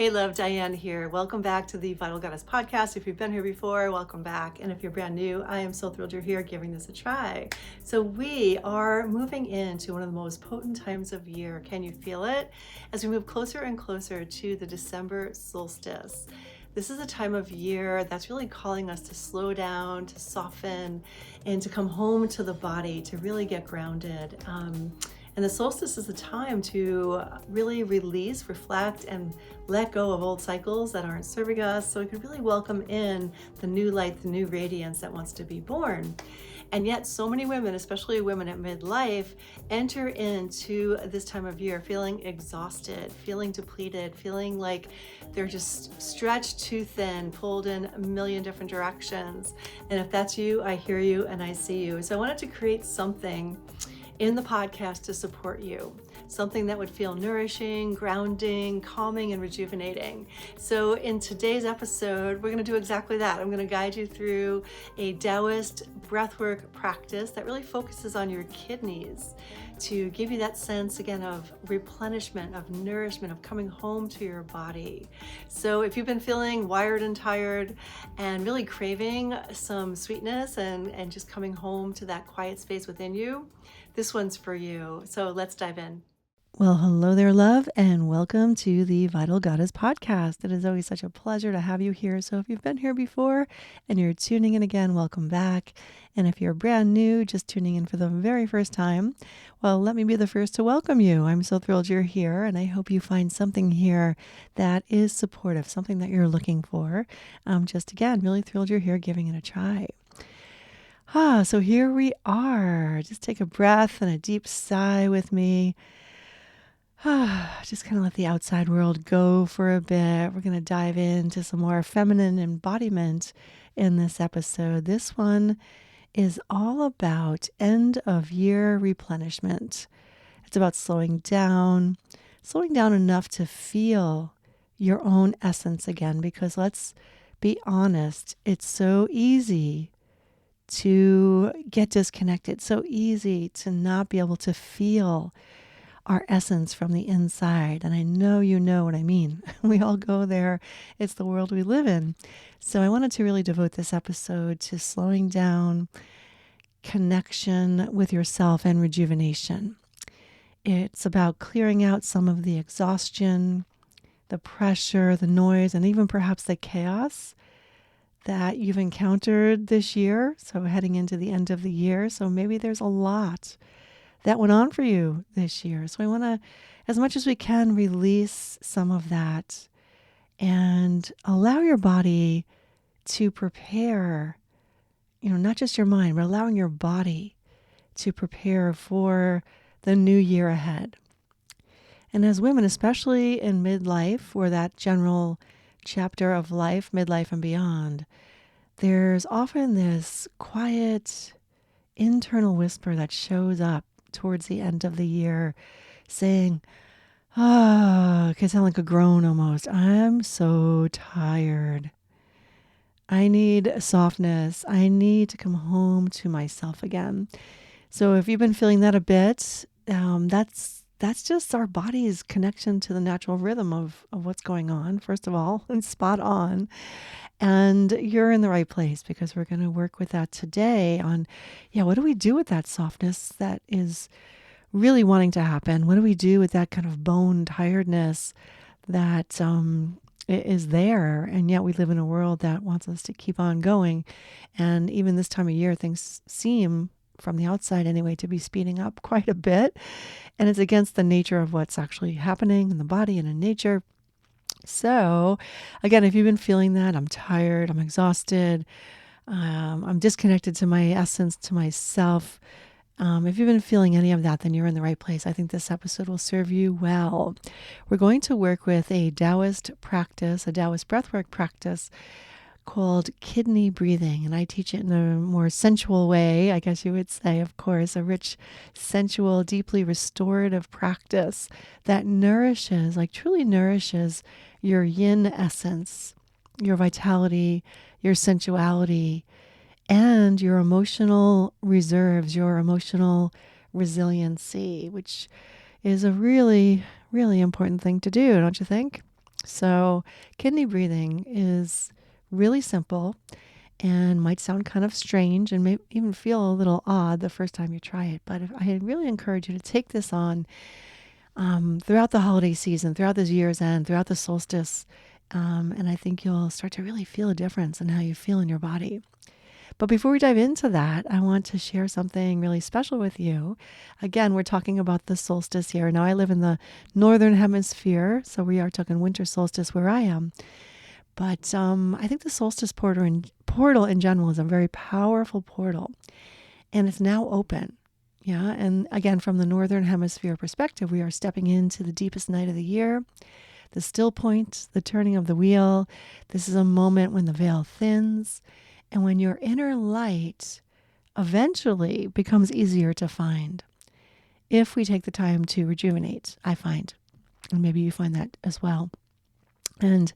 Hey love, Diane here. Welcome back to the Vital Goddess podcast. If you've been here before, welcome back. And if you're brand new, I am so thrilled you're here giving this a try. So we are moving into one of the most potent times of year. Can you feel it? As we move closer and closer to the December solstice. This is a time of year that's really calling us to slow down, to soften, and to come home to the body, to really get grounded. And the solstice is the time to really release, reflect, and let go of old cycles that aren't serving us, so we can really welcome in the new light, the new radiance that wants to be born. And yet so many women, especially women at midlife, enter into this time of year feeling exhausted, feeling depleted, feeling like they're just stretched too thin, pulled in a million different directions. And if that's you, I hear you and I see you. So I wanted to create something in the podcast to support you, something that would feel nourishing, grounding, calming, and rejuvenating. So in today's episode, we're going to do exactly that. I'm going to guide you through a Taoist breathwork practice that really focuses on your kidneys to give you that sense again of replenishment, of nourishment, of coming home to your body. So if you've been feeling wired and tired and really craving some sweetness and just coming home to that quiet space within you, this one's for you. So let's dive in. Well, hello there, love, and welcome to the Vital Goddess podcast. It is always such a pleasure to have you here. So if you've been here before and you're tuning in again, welcome back. And if you're brand new, just tuning in for the very first time, well, let me be the first to welcome you. I'm so thrilled you're here, and I hope you find something here that is supportive, something that you're looking for. Just again, really thrilled you're here giving it a try. So here we are. Just take a breath and a deep sigh with me. Just kind of let the outside world go for a bit. We're going to dive into some more feminine embodiment in this episode. This one is all about end of year replenishment. It's about slowing down enough to feel your own essence again, because let's be honest, it's so easy to get disconnected, so easy to not be able to feel our essence from the inside. And I know you know what I mean. We all go there. It's the world we live in. So I wanted to really devote this episode to slowing down, connection with yourself, and rejuvenation. It's about clearing out some of the exhaustion, the pressure, the noise, and even perhaps the chaos that you've encountered this year. So heading into the end of the year. So maybe there's a lot that went on for you this year. So I want to, as much as we can, release some of that and allow your body to prepare, not just your mind, but allowing your body to prepare for the new year ahead. And as women, especially in midlife, or that general chapter of life, midlife and beyond, there's often this quiet internal whisper that shows up towards the end of the year saying, it can sound like a groan almost. I'm so tired. I need softness. I need to come home to myself again. So if you've been feeling that a bit, that's just our body's connection to the natural rhythm of what's going on, first of all, and spot on. And you're in the right place, because we're going to work with that today on, what do we do with that softness that is really wanting to happen? What do we do with that kind of bone tiredness that is there? And yet we live in a world that wants us to keep on going. And even this time of year, things seem, from the outside anyway, to be speeding up quite a bit. And it's against the nature of what's actually happening in the body and in nature. So again, if you've been feeling that, I'm tired, I'm exhausted, I'm disconnected to my essence, to myself. If you've been feeling any of that, then you're in the right place. I think this episode will serve you well. We're going to work with a Taoist practice, a Taoist breathwork practice called kidney breathing. And I teach it in a more sensual way, I guess you would say, of course, a rich, sensual, deeply restorative practice that nourishes, like truly nourishes your yin essence, your vitality, your sensuality, and your emotional reserves, your emotional resiliency, which is a really, really important thing to do, don't you think? So kidney breathing is really simple and might sound kind of strange and may even feel a little odd the first time you try it. But I really encourage you to take this on throughout the holiday season, throughout this year's end, throughout the solstice. And I think you'll start to really feel a difference in how you feel in your body. But before we dive into that, I want to share something really special with you. Again, we're talking about the solstice here. Now, I live in the northern hemisphere, so we are talking winter solstice where I am. But I think the solstice portal in general is a very powerful portal, and it's now open. Yeah, and again, from the northern hemisphere perspective, we are stepping into the deepest night of the year, the still point, the turning of the wheel. This is a moment when the veil thins and when your inner light eventually becomes easier to find if we take the time to rejuvenate, I find. And maybe you find that as well. And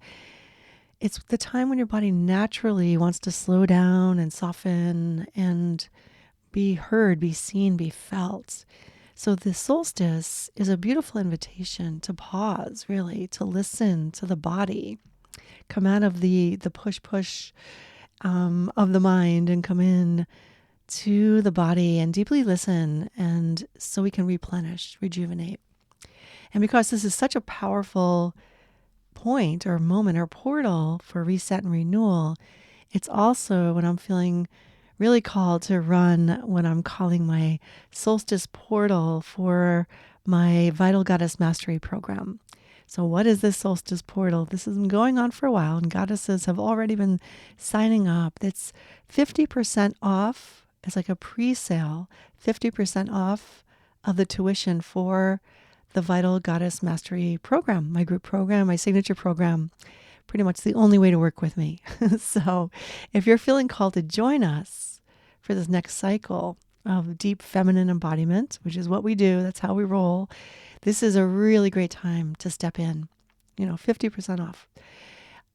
it's the time when your body naturally wants to slow down and soften and be heard, be seen, be felt. So the solstice is a beautiful invitation to pause, really, to listen to the body, come out of the push of the mind and come in to the body and deeply listen, and so we can replenish, rejuvenate. And because this is such a powerful point or moment or portal for reset and renewal, it's also when I'm feeling really called to run what I'm calling my solstice portal for my Vital Goddess Mastery program. So what is this solstice portal? This has been going on for a while, and goddesses have already been signing up. It's 50% off. It's like a pre-sale, 50% off of the tuition for the Vital Goddess Mastery program, my group program, my signature program. Pretty much the only way to work with me. So if you're feeling called to join us for this next cycle of deep feminine embodiment, which is what we do, that's how we roll, this is a really great time to step in, 50% off.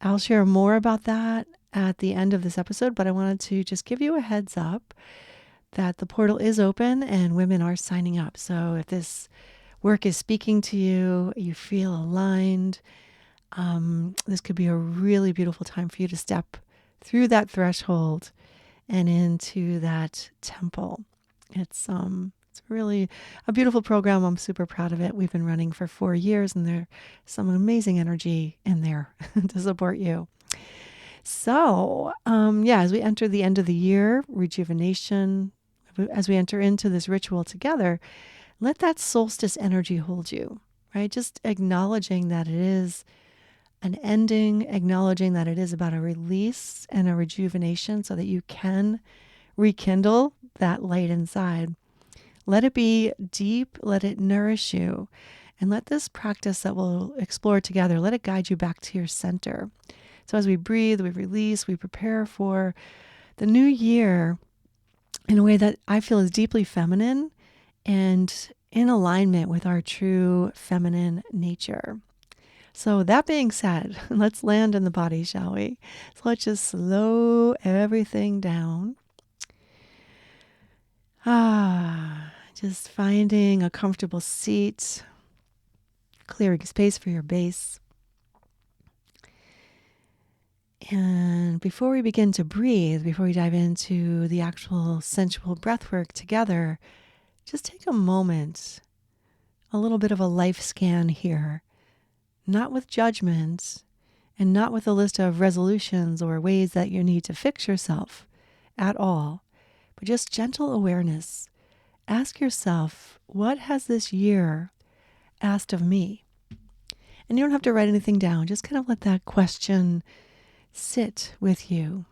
I'll share more about that at the end of this episode, but I wanted to just give you a heads up that the portal is open and women are signing up. So if this work is speaking to you, you feel aligned, this could be a really beautiful time for you to step through that threshold and into that temple. It's really a beautiful program. I'm super proud of it. We've been running for 4 years, and there's some amazing energy in there to support you. So, as we enter the end of the year, rejuvenation, as we enter into this ritual together, let that solstice energy hold you, right? Just acknowledging that it is an ending, acknowledging that it is about a release and a rejuvenation so that you can rekindle that light inside. Let it be deep, let it nourish you, and let this practice that we'll explore together, let it guide you back to your center. So as we breathe, we release, we prepare for the new year in a way that I feel is deeply feminine and in alignment with our true feminine nature. So that being said, let's land in the body, shall we? So let's just slow everything down. Just finding a comfortable seat, clearing space for your base. And before we begin to breathe, before we dive into the actual sensual breathwork together, just take a moment, a little bit of a life scan here, not with judgment and not with a list of resolutions or ways that you need to fix yourself at all, but just gentle awareness. Ask yourself, what has this year asked of me? And you don't have to write anything down. Just kind of let that question sit with you.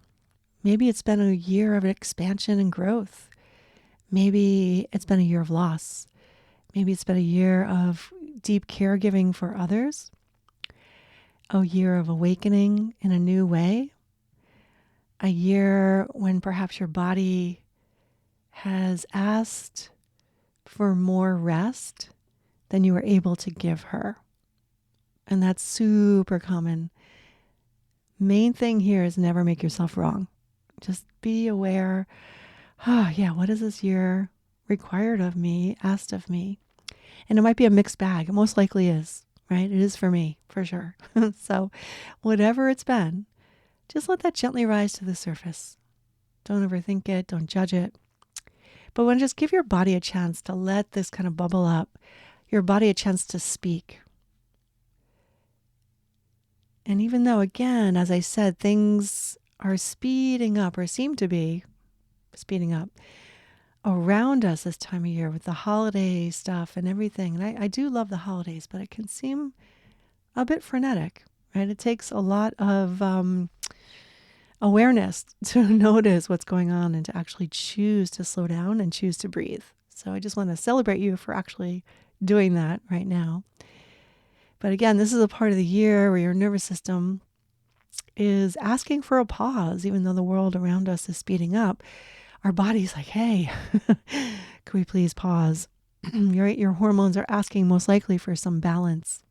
Maybe it's been a year of expansion and growth. Maybe it's been a year of loss. Maybe it's been a year of deep caregiving for others. A year of awakening in a new way. A year when perhaps your body has asked for more rest than you were able to give her. And that's super common. Main thing here is never make yourself wrong. Just be aware, what is this year required of me, asked of me? And it might be a mixed bag. It most likely is, right? It is for me, for sure. So whatever it's been, just let that gently rise to the surface. Don't overthink it. Don't judge it. But when just give your body a chance to let this kind of bubble up, your body a chance to speak. And even though, again, as I said, things are speeding up or seem to be speeding up around us this time of year with the holiday stuff and everything. And I do love the holidays, but it can seem a bit frenetic, right? It takes a lot of awareness to notice what's going on and to actually choose to slow down and choose to breathe. So I just want to celebrate you for actually doing that right now. But again, this is a part of the year where your nervous system is asking for a pause, even though the world around us is speeding up. Our body's like, hey, could we please pause? Your hormones are asking most likely for some balance.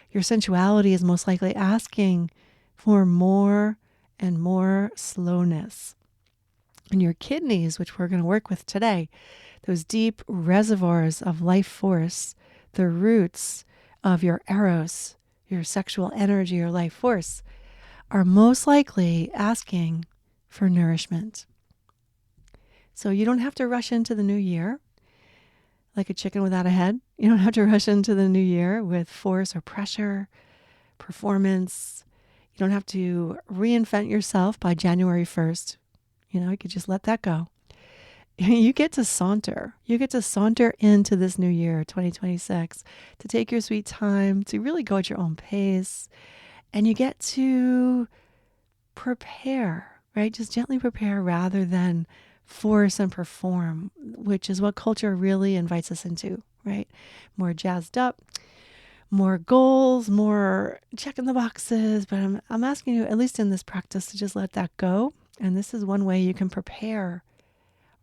Your sensuality is most likely asking for more and more slowness. And your kidneys, which we're going to work with today, those deep reservoirs of life force, the roots of your eros, your sexual energy, your life force, are most likely asking for nourishment. So you don't have to rush into the new year like a chicken without a head. You don't have to rush into the new year with force or pressure, performance. You don't have to reinvent yourself by January 1st. You could just let that go. You get to saunter. You get to saunter into this new year, 2026, to take your sweet time, to really go at your own pace. And you get to prepare, right? Just gently prepare rather than force and perform, which is what culture really invites us into, right? More jazzed up, more goals, more checking the boxes. But I'm asking you, at least in this practice, to just let that go. And this is one way you can prepare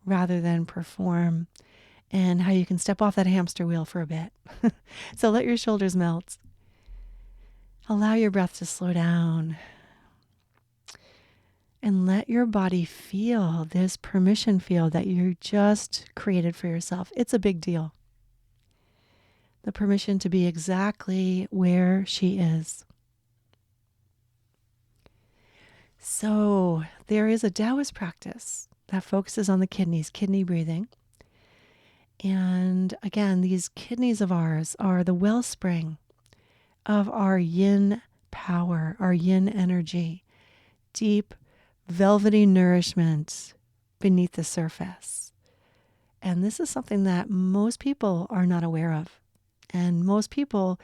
rather than perform, and how you can step off that hamster wheel for a bit. So let your shoulders melt. Allow your breath to slow down. And let your body feel this permission field that you just created for yourself. It's a big deal. The permission to be exactly where she is. So there is a Taoist practice that focuses on the kidneys, kidney breathing. And again, these kidneys of ours are the wellspring of our yin power, our yin energy, deep, velvety nourishment beneath the surface. And this is something that most people are not aware of. And most people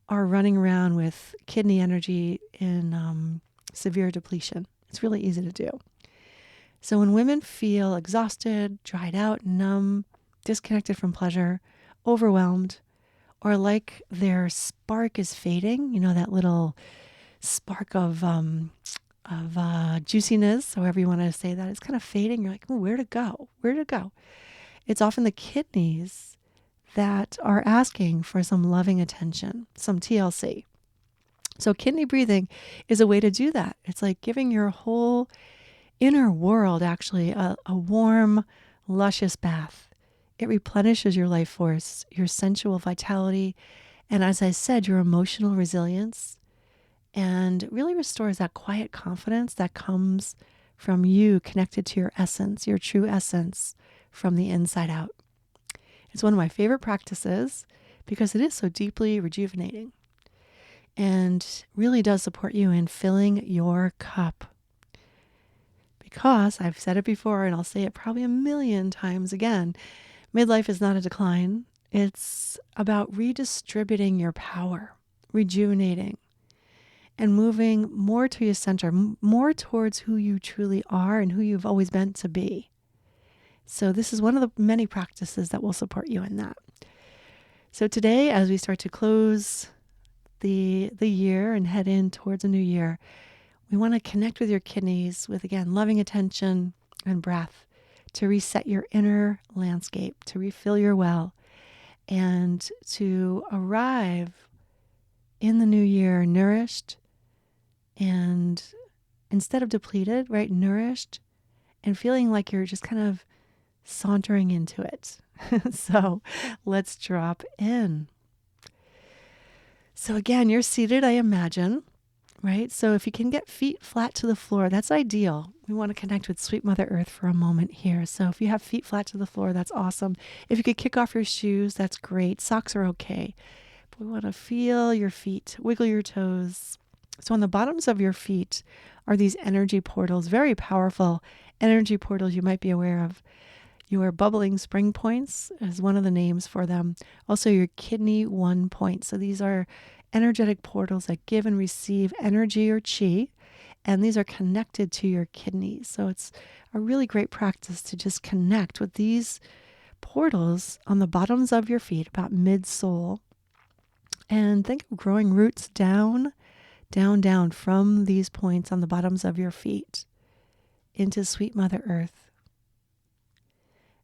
are running around with kidney energy in severe depletion. It's really easy to do. So when women feel exhausted, dried out, numb, disconnected from pleasure, overwhelmed, or like their spark is fading, that little spark of juiciness, however you want to say that, it's kind of fading. You're like, oh, where to go? Where to go? It's often the kidneys that are asking for some loving attention, some TLC. So kidney breathing is a way to do that. It's like giving your whole inner world actually a warm, luscious bath. It replenishes your life force, your sensual vitality, and as I said, your emotional resilience, and really restores that quiet confidence that comes from you connected to your essence, your true essence from the inside out. It's one of my favorite practices because it is so deeply rejuvenating and really does support you in filling your cup. Because I've said it before and I'll say it probably a million times again, midlife is not a decline. It's about redistributing your power, rejuvenating, and moving more to your center, more towards who you truly are and who you've always meant to be. So this is one of the many practices that will support you in that. So today, as we start to close the year and head in towards a new year, we want to connect with your kidneys with, again, loving attention and breath to reset your inner landscape, to refill your well, and to arrive in the new year nourished and instead of depleted, right, nourished and feeling like you're just kind of sauntering into it. So let's drop in. So again, you're seated, I imagine, right? So if you can get feet flat to the floor, that's ideal. We want to connect with sweet Mother Earth for a moment here. So if you have feet flat to the floor, that's awesome. If you could kick off your shoes, that's great. Socks are okay. But we want to feel your feet, wiggle your toes. So on the bottoms of your feet are these energy portals, very powerful energy portals you might be aware of. Your bubbling spring points is one of the names for them. Also, your kidney one point. So these are energetic portals that give and receive energy or chi, and these are connected to your kidneys. So it's a really great practice to just connect with these portals on the bottoms of your feet, about midsole, and think of growing roots down, down, down from these points on the bottoms of your feet into sweet Mother Earth.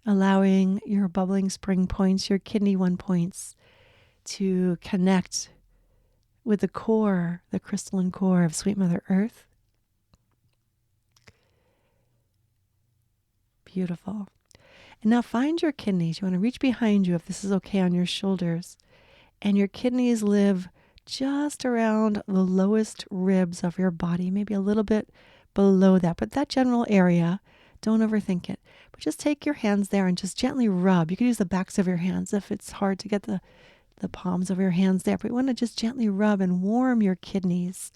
Allowing your bubbling spring points, your kidney one points, to connect with the core, the crystalline core of sweet Mother Earth. Beautiful. And now find your kidneys. You want to reach behind you if this is okay on your shoulders. And your kidneys live just around the lowest ribs of your body, maybe a little bit below that, but that general area, don't overthink it. But just take your hands there and just gently rub. You can use the backs of your hands if it's hard to get the palms of your hands there. But you want to just gently rub and warm your kidneys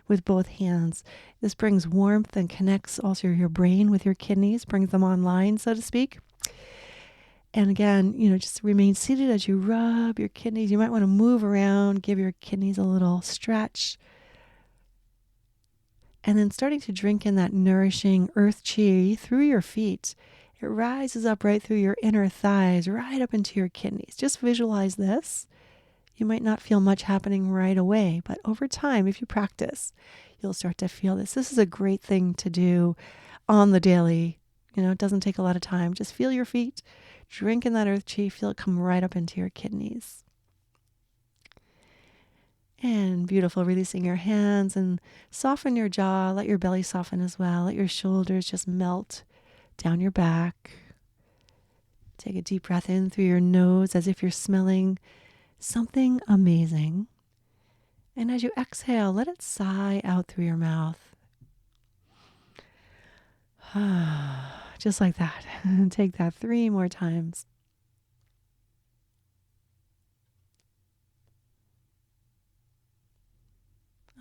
with both hands. This brings warmth and connects also your brain with your kidneys, brings them online, so to speak. And again, just remain seated as you rub your kidneys. You might want to move around, give your kidneys a little stretch. And then starting to drink in that nourishing earth chi through your feet. It rises up right through your inner thighs, right up into your kidneys. Just visualize this. You might not feel much happening right away, but over time, if you practice, you'll start to feel this. This is a great thing to do on the daily. It doesn't take a lot of time. Just feel your feet, drink in that earth chi, feel it come right up into your kidneys. And beautiful, releasing your hands and soften your jaw. Let your belly soften as well. Let your shoulders just melt down your back. Take a deep breath in through your nose as if you're smelling something amazing. And as you exhale, let it sigh out through your mouth. Just like that. Take that 3 more times.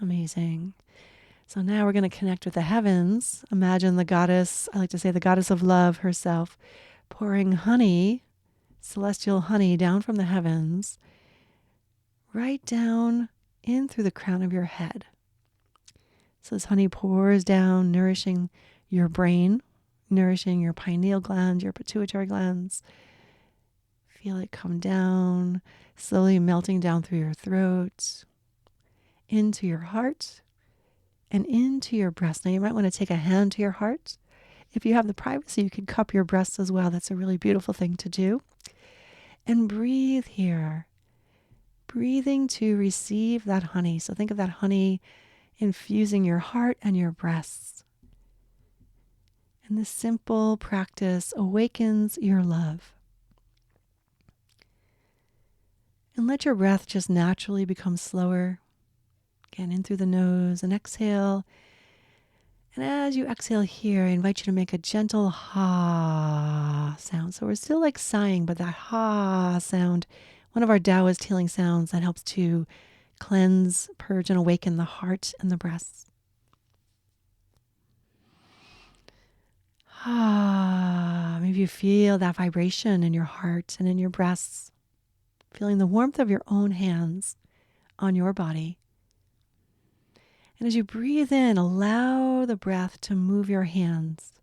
Amazing. So now we're going to connect with the heavens. Imagine the goddess, I like to say the goddess of love herself, pouring honey, celestial honey, down from the heavens, right down in through the crown of your head. So this honey pours down, nourishing your brain, nourishing your pineal gland, your pituitary glands. Feel it come down, slowly melting down through your throat, into your heart, and into your breast. Now you might want to take a hand to your heart. If you have the privacy, you can cup your breasts as well. That's a really beautiful thing to do. And breathe here. Breathing to receive that honey. So think of that honey infusing your heart and your breasts. And this simple practice awakens your love. And let your breath just naturally become slower. Again, in through the nose and exhale. And as you exhale here, I invite you to make a gentle ha sound. So we're still like sighing, but that ha sound, one of our Taoist healing sounds that helps to cleanse, purge, and awaken the heart and the breasts. Maybe you feel that vibration in your heart and in your breasts, feeling the warmth of your own hands on your body. And as you breathe in, allow the breath to move your hands.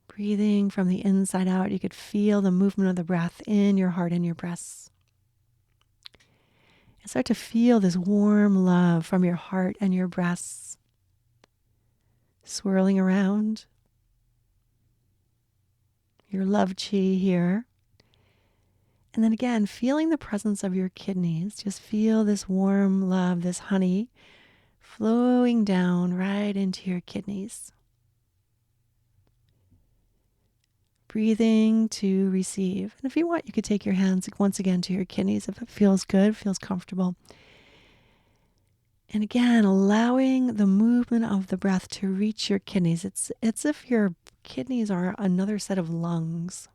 Breathing from the inside out, you could feel the movement of the breath in your heart and your breasts. And start to feel this warm love from your heart and your breasts swirling around. Your love chi here. And then again, feeling the presence of your kidneys. Just feel this warm love, this honey flowing down right into your kidneys. breathing to receive. And if you want, you could take your hands once again to your kidneys if it feels good, feels comfortable. And again, allowing the movement of the breath to reach your kidneys. It's as if your kidneys are another set of lungs.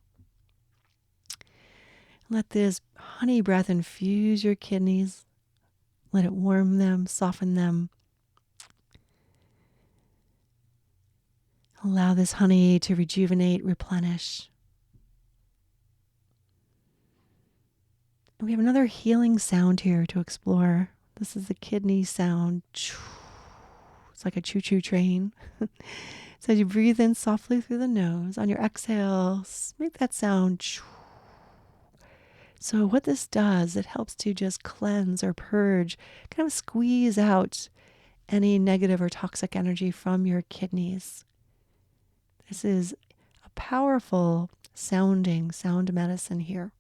Let this honey breath infuse your kidneys. Let it warm them, soften them. Allow this honey to rejuvenate, replenish. And we have another healing sound here to explore. This is the kidney sound. It's like a choo-choo train. So as you breathe in softly through the nose, on your exhale, make that sound. So what this does, it helps to just cleanse or purge, kind of squeeze out any negative or toxic energy from your kidneys. This is a powerful sounding sound medicine here.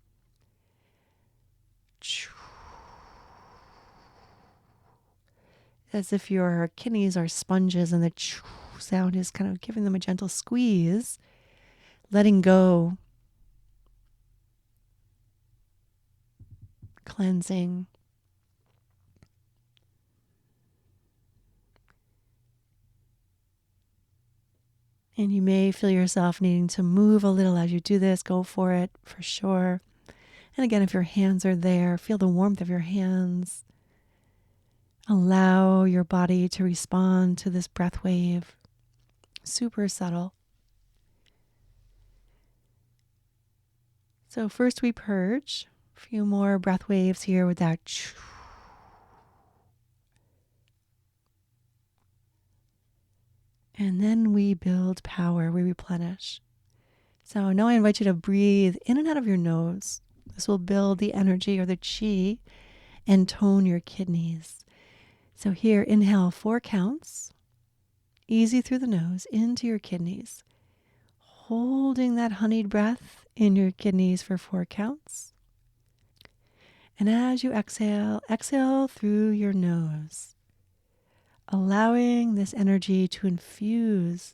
As if your kidneys are sponges and the sound is kind of giving them a gentle squeeze, letting go, cleansing. And you may feel yourself needing to move a little as you do this. Go for it, for sure. And again, if your hands are there, feel the warmth of your hands. Allow your body to respond to this breath wave. Super subtle. So first we purge. A few more breath waves here with that. And then we build power. We replenish. So now I invite you to breathe in and out of your nose. This will build the energy or the chi and tone your kidneys. So here, inhale 4 counts. Easy through the nose into your kidneys. Holding that honeyed breath in your kidneys for 4 counts. And as you exhale, exhale through your nose. Allowing this energy to infuse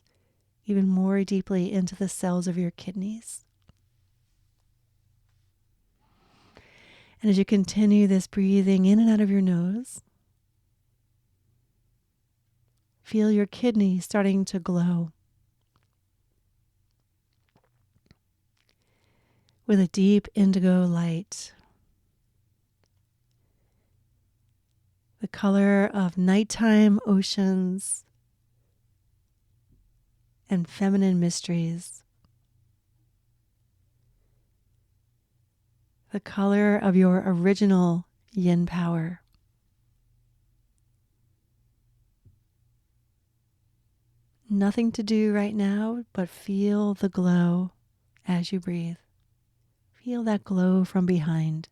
even more deeply into the cells of your kidneys. And as you continue this breathing in and out of your nose, feel your kidneys starting to glow with a deep indigo light, the color of nighttime oceans and feminine mysteries, the color of your original yin power. Nothing to do right now, but feel the glow as you breathe. Feel that glow from behind.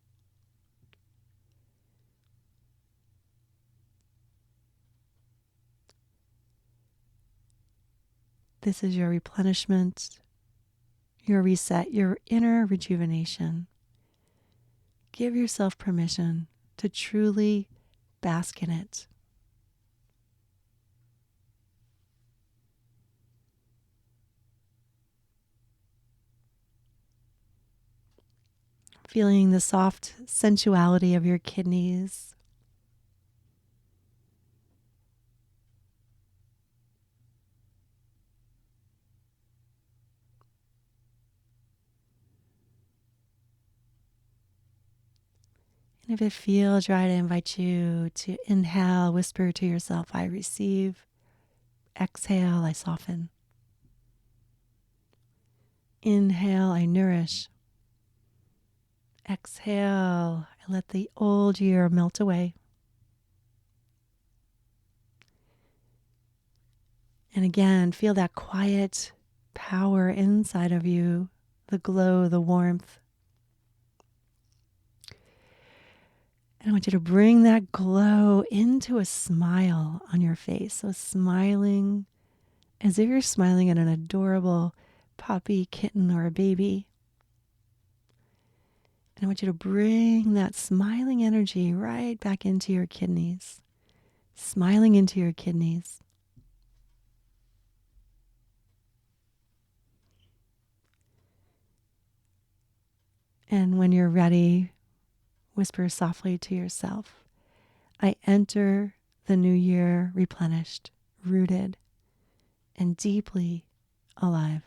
This is your replenishment, your reset, your inner rejuvenation. Give yourself permission to truly bask in it. Feeling the soft sensuality of your kidneys. And if it feels right, I invite you to inhale, whisper to yourself, I receive. Exhale, I soften. Inhale, I nourish. Exhale, I let the old year melt away. And again, feel that quiet power inside of you, the glow, the warmth. And I want you to bring that glow into a smile on your face. So smiling as if you're smiling at an adorable puppy, kitten, or a baby. And I want you to bring that smiling energy right back into your kidneys. Smiling into your kidneys. And when you're ready, whisper softly to yourself, I enter the new year replenished, rooted, and deeply alive.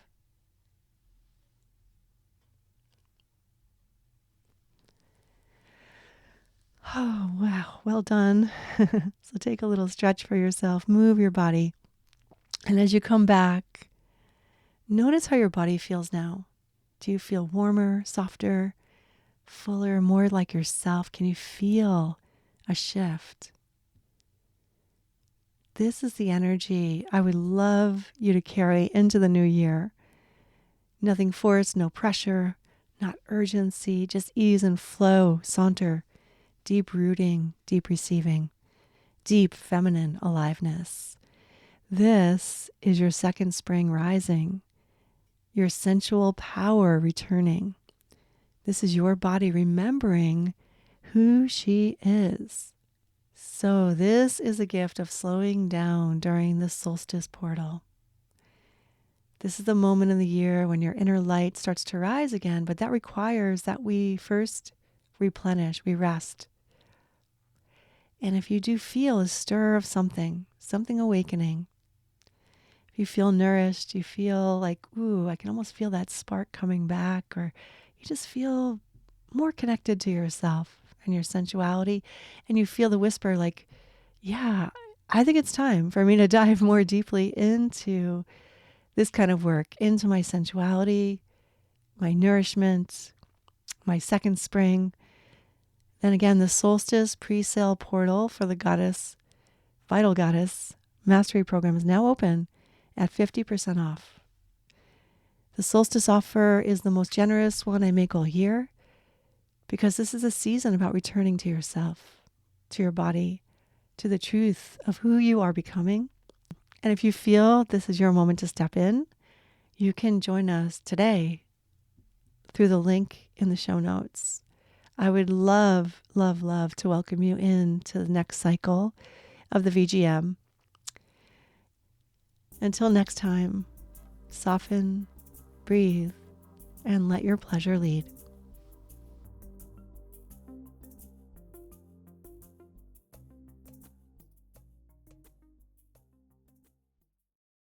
Oh, wow. Well done. So take a little stretch for yourself. Move your body. And as you come back, notice how your body feels now. Do you feel warmer, softer, fuller, more like yourself? Can you feel a shift? This is the energy I would love you to carry into the new year. Nothing forced, no pressure, not urgency, just ease and flow, saunter, deep rooting, deep receiving, deep feminine aliveness. This is your second spring rising, your sensual power returning. This is your body remembering who she is. So this is a gift of slowing down during the solstice portal. This is the moment in the year when your inner light starts to rise again, but that requires that we first replenish, we rest. And if you do feel a stir of something awakening, if you feel nourished, you feel like, ooh, I can almost feel that spark coming back, or you just feel more connected to yourself and your sensuality, and you feel the whisper like, yeah, I think it's time for me to dive more deeply into this kind of work, into my sensuality, my nourishment, my second spring. Then again, the solstice pre-sale portal for the Goddess, Vital Goddess Mastery Program is now open at 50% off. The solstice offer is the most generous one I make all year because this is a season about returning to yourself, to your body, to the truth of who you are becoming. And if you feel this is your moment to step in, you can join us today through the link in the show notes. I would love, love, love to welcome you into the next cycle of the VGM. Until next time, soften, breathe, and let your pleasure lead.